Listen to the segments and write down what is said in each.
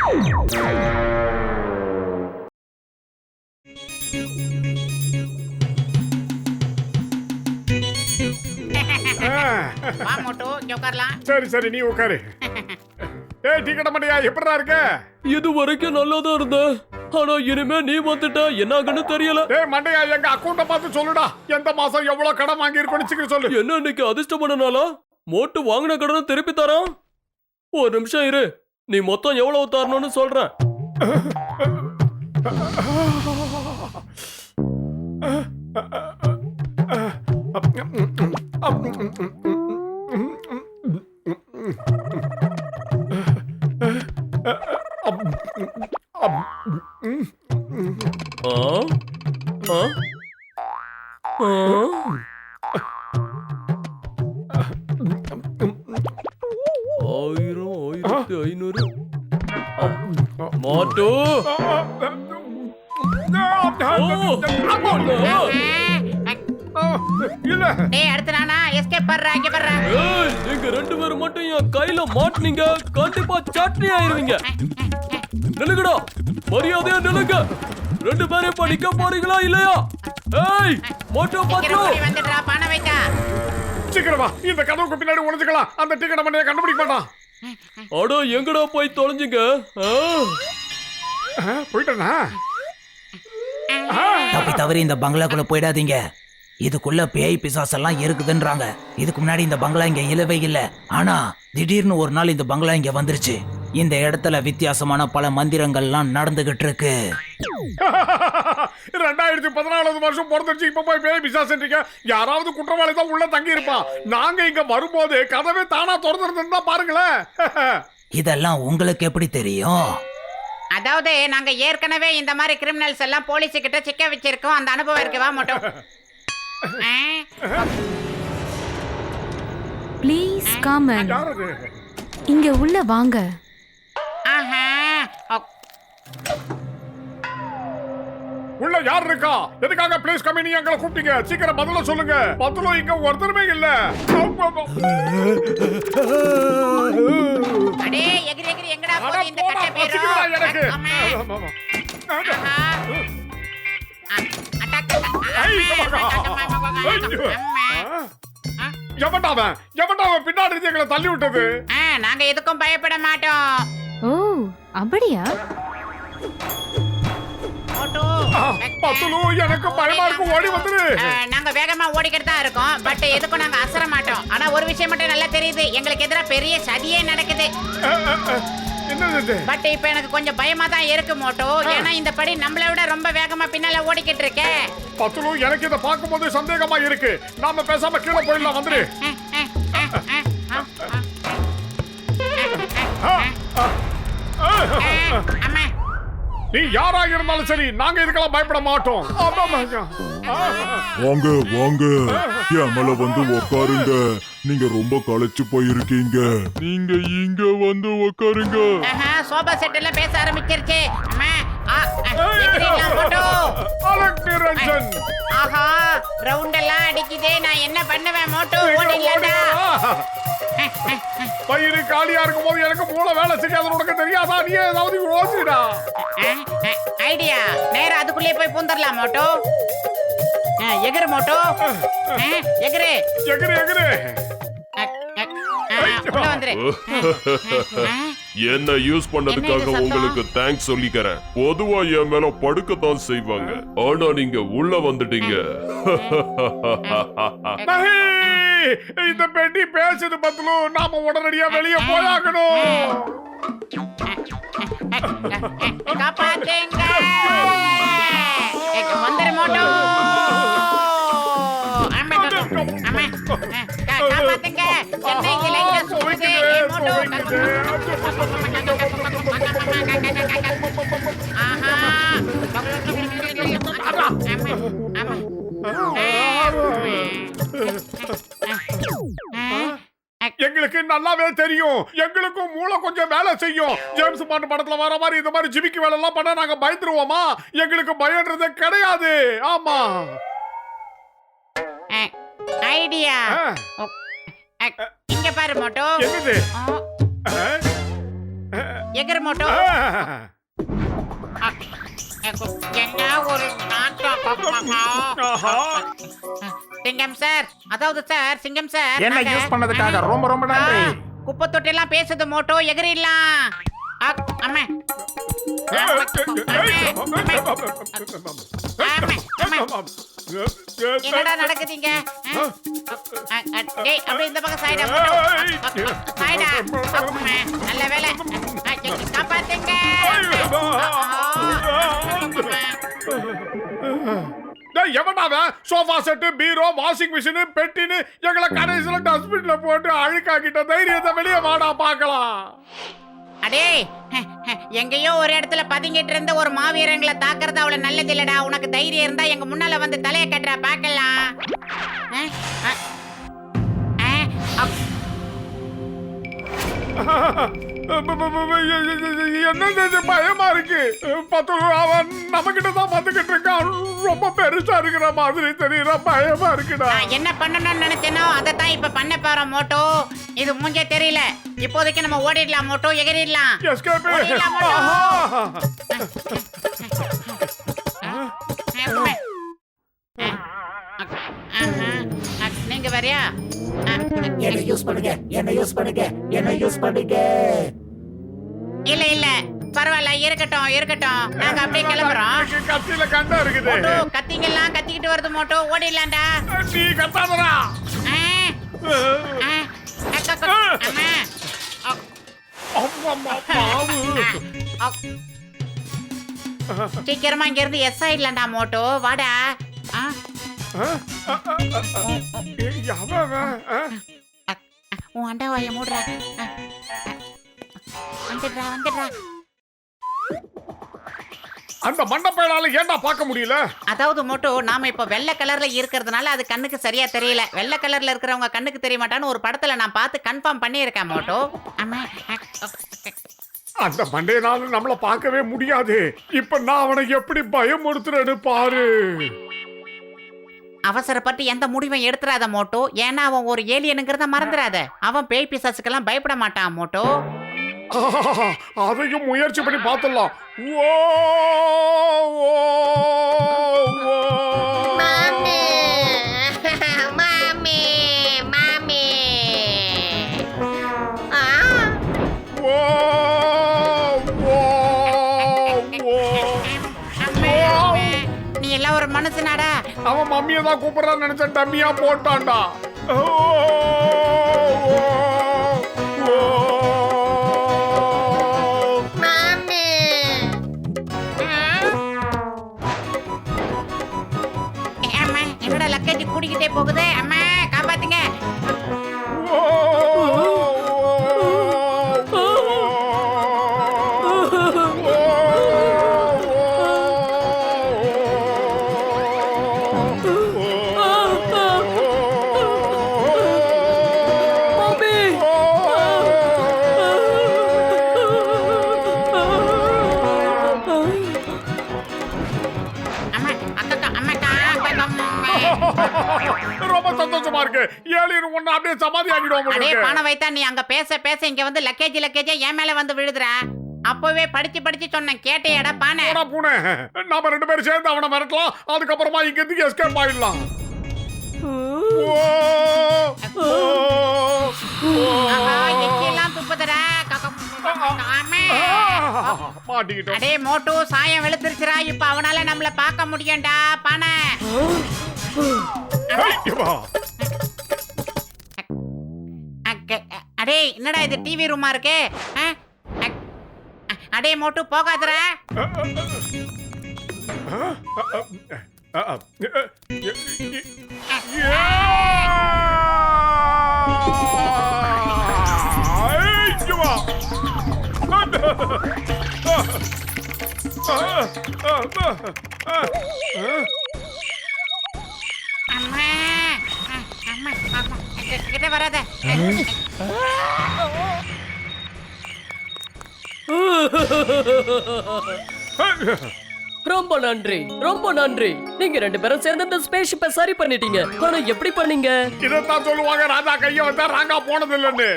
வா மோட்டோ, இங்க உட்காரலாம். சரி சரி நீ உட்காரு. ஏய் டிக்கெட் மண்டையா எப்படிடா இருக்க? இது வரைக்கும் நல்லாதான் இருந்த. ஆனா இனிமே நீ வந்துட்ட என்னாகன்னு தெரியல. ஏய் மண்டையா எங்க அக்கவுண்ட பார்த்து சொல்லுடா. எந்த மாசம் எவ்வளவு கடன் வாங்கி இருக்கோன்னு சீக்கிரம் சொல்லு. என்ன இன்னைக்கு அதிர்ஷ்டமானால மோட்டு வாங்கின கடனை திருப்பி தரான். ஒரு நிமிஷம் இரு, நீ மொத்தம் எவ்வளவு தரணும்னு சொல்றேன். ஆயிரம், 1500 மாட்டோ. இல்ல டேய் அடுத்து நானா எஸ்கேப் பண்றா, இங்க பண்றா. ஏய், நீங்க ரெண்டு பேரும் மட்டும் என் கையில மாட்டுனீங்க, கண்டிப்பா சட்னி ஆயிருவீங்க. நிலுங்கடா, மரியாதையா நிலுங்க. ரெண்டு பேரும் இப்ப நிக்க போறீங்களா இல்லையா? ஏய் மோட்டோ பாத்து வந்துடுறா, பணம் வைத்தா. சீக்கிரம் வா, இந்த கதவுக்கு பின்னாடி ஒளிஞ்சுக்கலாம். அந்த டிக்கெட் மண்டையை கண்டுபிடிக்க மாட்டான். அட எங்கடா போய் தொலைஞ்சிங்க? போயிட்டா? தப்பி தவறி இந்த பங்களாக்குள்ள போயிடாதீங்க. இதுக்குள்ள பேய் பிசாசெல்லாம் இருக்குதுன்றாங்க. இதுக்கு முன்னாடி இந்த பங்களா இங்க இல்லவே இல்ல. ஆனா திடீர்னு ஒரு நாள் இந்த பங்களா இங்க வந்துருச்சு. இந்த இடத்துல வித்தியாசமான பல மந்திரங்கள்லாம் நடந்துகிட்டு இருக்கு. 2014 வருஷம் பிறந்துருச்சு, இப்ப போய் பேய் பிசாசுன்றீங்க. யாராவது குற்றவாளி தான் உள்ள தங்கி இருப்பான். நாங்க இங்க வரும்போது கதவே தானா திறந்திருந்தா பாருங்களேன். இதெல்லாம் உங்களுக்கு எப்படி தெரியும்? அதாவது நாங்க ஏற்கனவே இந்த மாதிரி கிரிமினல்ஸ் எல்லாம் போலீஸ் கிட்ட சிக்க வச்சிருக்கோம். அந்த அனுபவம் இருக்கு. வா மோட்டோ. Please come in. யார் அது? இங்க உள்ள வாங்க. ஆஹா. உள்ள யார் இருக்கா? எதுக்காக ப்ளீஸ் கம் இன் எங்களை கூப்பிட்டீங்க? சீக்கிரம் பதில சொல்லுங்க. பதிலோ இங்க ஒருத்தருமே இல்ல. அடே எகிரி எகிரி எங்கடா போகுது இந்த கட்டை பேரு? எனக்கு எவன்டாவன் பின்னாடி இருந்து எங்களை தள்ளி விட்டது? நாங்க எதுக்கும் பயப்பட மாட்டோம். ஓ அப்படியா? பத்துலு எனக்கு பயமா இருக்கு, ஓடி வந்துரு. நாங்க வேகமா ஓடிக்கிட்டு தான் இருக்கோம். பட் எதுக்கும் நாங்க அசர மாட்டோம். ஆனா ஒரு விஷயம் மட்டும் நல்லா தெரியுது, எங்களுக்கு எதிரா பெரிய சதியே நடக்குது. பட் இப்ப எனக்கு கொஞ்சம் பயமா தான் இருக்கு மோட்டோ. ஏன்னா இந்த படி நம்மளை விட ரொம்ப வேகமா பின்னால ஓடிக்கிட்டு இருக்கே. பத்துலு எனக்கு இதை பார்க்கும்போது சந்தேகமா இருக்கு. நாம பேசாம கீழே போயிடலாம், வந்துரு. அம்மா நீ யாரா இருந்தாலும் சரி, நாங்க இதுக்கெல்லாம் பயப்பட மாட்டோம். வாங்க வாங்க, என் மேல வந்து உக்காருங்க. நீங்க ரொம்ப களைச்சு போயிருக்கீங்க. நீங்க இங்க வந்து உக்காருங்க. சோபா செட் எல்லாம் பேச ஆரம்பிச்சிருச்சு. அம்மா எகிரிலாம் மோட்டோ. ஆஹா ரவுண்ட் எல்லாம் அடிக்குதே. நான் என்ன பண்ணுவேன் மோட்டோ? ஓடிடலாம்டா. பயிறு காலியா இருக்கும் போது எனக்கு மூளை வேலை செய்யாத உனக்கு தெரியாதா? நீ ஏதாவது யோசிடா. ஐடியா. நேரா அதுக்குள்ளே போய் பூந்தரலாம் மோட்டோ. எகிரு மோட்டோ, எகிரு எகிரு எகிரு. என்ன யூஸ் பண்ணதுக்காக உங்களுக்கு தேங்க்ஸ் சொல்லிக்கிறேன். பொதுவா என் மேல படுக்கத்தான் செய்வாங்க, ஆனா நீங்க உள்ள வந்துட்டீங்க. இந்த பெட்டி பேசுது பத்துலு. நாம உடனடியா வெளியே போயாகணும். காப்பாத்துங்க. வந்துரு மோட்டோ. காப்பாத்துங்க. சென்னைக்கு லைட்டா சுடுது மோட்டோ. ஆஹா எங்களுக்கு நல்லாவே தெரியும். எங்களுக்கும் மூளை கொஞ்சம் வேலை செய்யும். ஜேம்ஸ் பாண்ட் படத்துல வர மாதிரி இந்த மாதிரி ஜிமிக்கி வேலை எல்லாம் பண்ணா நாங்க பயந்துருவோமா? எங்களுக்கு பயம்ன்றது கிடையாது. ஆமா ஐடியா. இங்க பாரு மோட்டோ. என்னது? எகிர் மோட்டோ. என்ன ஒரு நாட்டம். சிங்கம் சார், அதாவது சார் சிங்கம் சார், என்ன யூஸ் பண்ணதுக்காக ரொம்ப ரொம்ப நன்றி. குப்பை தொட்டி எல்லாம் பேசுது மோட்டோ, எகிரிடலாம். அம்மா என்னடா நடக்குதுங்க? டேய் அப்படியே இந்த பக்கம் சாய்டா மோட்டோ. சாய்டா. நல்ல வேலை. காப்பாத்துங்க. எவனாவ சோஃபா செட்டு, பீரோ, வாஷிங் மிஷின், பெட்டின்னு எங்களை கடைசியில டஸ்ட்பின்ல போட்டு அழுக்காக்கிட்ட தைரியத்தை வெளியே வாடா பாக்கலாம். அடே எங்கேயோ ஒரு இடத்துல பதுங்கிட்டு இருந்த ஒரு மாவீரங்களை தாக்குறது அவ்வளவு நல்லது இல்லடா. உனக்கு தைரியம் இருந்தா எங்க முன்னால வந்து தலையை கட்டுற பாக்கலாம். என்ன பயமா இருக்கு. அவன் நம்ம கிட்ட தான் வந்துகிட்டு இருக்கான். ரொம்ப பெருசா இருக்கிற மாதிரி தெரியற பயமா இருக்குடா. என்ன பண்ணணும்னு நினைச்சேனோ அதை தான் இப்ப பண்ண போறோம் மோட்டோ. இது மூஞ்சே தெரியல. இப்போதைக்கு நம்ம ஓடிடலாம் மோட்டோ, எகிரிடலாம். நீங்க வரியா? என்ன யூஸ் பண்ணுங்க, என்ன யூஸ் பண்ணுங்க, என்ன யூஸ் பண்ணுங்க. இல்ல இல்ல பரவாயில்ல, இருக்கட்டும் இருக்கட்டும், நாங்க அப்படியே கிளம்புறோம். கத்தியில கண்டா இருக்குது. மோட்டோ கத்திங்கெல்லாம் கத்திக்கிட்டு வருது மோட்டோ, ஓடிடலாம்டா. நீ கத்தாதடா. சீக்கிரமா இங்க இருந்து எஸ் ஆயிடலாம்டா மோட்டோ, வாடா. உன் அண்டா வாய மூடுறா. வந்துடுறா வந்துடுறா. அந்த மண்டப்பையால ஏன்டா பார்க்க முடியல? அதாவது மோட்டோ, நாம இப்ப வெள்ளை கலர்ல இருக்கிறதுனால அது கண்ணுக்கு சரியா தெரியல. வெள்ளை கலர்ல இருக்கிறவங்க கண்ணுக்கு தெரிய மாட்டான்னு ஒரு படத்துல நான் பார்த்து கன்ஃபார்ம் பண்ணியிருக்கேன் மோட்டோ. அந்த மண்டையனால நம்மள பார்க்கவே முடியாது. இப்ப நான் அவனை எப்படி பயமுறுத்துறேன்னு பாரு. அவசரப்பட்டு எந்த முடிவும் எடுத்துறாத மோட்டோ. ஏன்னா அவன் ஒரு ஏலியனுங்கிறத மறந்துடாத. அவன் பேய் பிசாசுக்கெல்லாம் பயப்பட மாட்டான் மோட்டோ. அதையும் முயற்சி பண்ணி பார்த்துடலாம். நீ எல்லாம் ஒரு மனுஷனாடா. அவன் மம்மியை தான் கூப்பிடுறான்னு நினைச்ச டம்மியா போட்டான்டா. என்னோட லக்கேஜ் கூடிக்கிட்டே போகுது. அம்மா காப்பாத்துங்க. ரொம்ப சந்தோஷமா இருக்கு. ஏலியன் ஒண்ணு அப்படியே சமாதி ஆகிடுவோம். அடே பணம் வைத்தா நீ அங்க பேச பேச இங்க வந்து லக்கேஜ் என் மேல வந்து விழுதுற. அப்பவே படிச்சு படிச்சு சொன்னேன், கேட்டையடா பானை. பூனை, நாம ரெண்டு பேரும் சேர்ந்து அவனை மிரட்டலாம். அதுக்கப்புறமா இங்க இருந்து எஸ்கேப் ஆயிடலாம். எல்லாம் துப்புதடா. மாட்டிக்கிட்டோம். அடே மோட்டோ, சாயம் வெளுத்துருச்சுடா. இப்ப அவனால நம்மள பார்க்க முடியும்டா பானை. அடே என்னடா இது டிவி ரூமா இருக்கு? அடே மோட்டு போகாதடா. அம்மா அம்மா அம்மா கிட்ட வராத. ரொம்ப நன்றி ரொம்ப நன்றி. நீங்க ரெண்டு பேரும் சேர்ந்து இந்த ஸ்பேஸ்ஷிப்பை சரி பண்ணிட்டீங்க. ஆனா எப்படி பண்ணீங்க? இதைத்தான் சொல்லுவாங்க ராஜா கைய வந்தா ராங்கா போனது இல்லன்னு.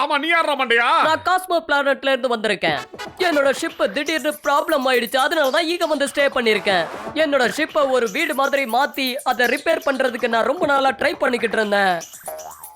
ஆமா, நீ யாரா மண்டையா? நான் காஸ்மோ பிளானட்ல இருந்து வந்திருக்கேன். என்னோட ஷிப் திடீர்னு ப்ராப்ளம் ஆயிடுச்சு. அதனாலதான் இங்க வந்து ஸ்டே பண்ணிருக்கேன். என்னோட ஷிப்பை ஒரு வீடு மாதிரி மாத்தி அதை ரிப்பேர் பண்றதுக்கு நான் ரொம்ப நாளா ட்ரை பண்ணிக்கிட்டு இருந்தேன்.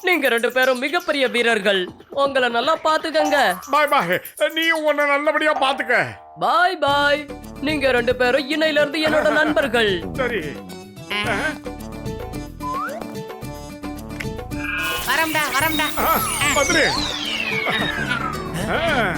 நீங்க ரெண்டு பேரும் மிகப்பெரிய வீரர்கள். உங்களை நல்லா பாத்துக்கங்க. பாய் பாய். நீ உன்னை நல்லபடியா பாத்துக்க. பாய் பாய். நீங்க ரெண்டு பேரும் இன்னையில இருந்து என்னோட நண்பர்கள். சரி. வரம்டா வரம்டா. பத்ரி. ஆ.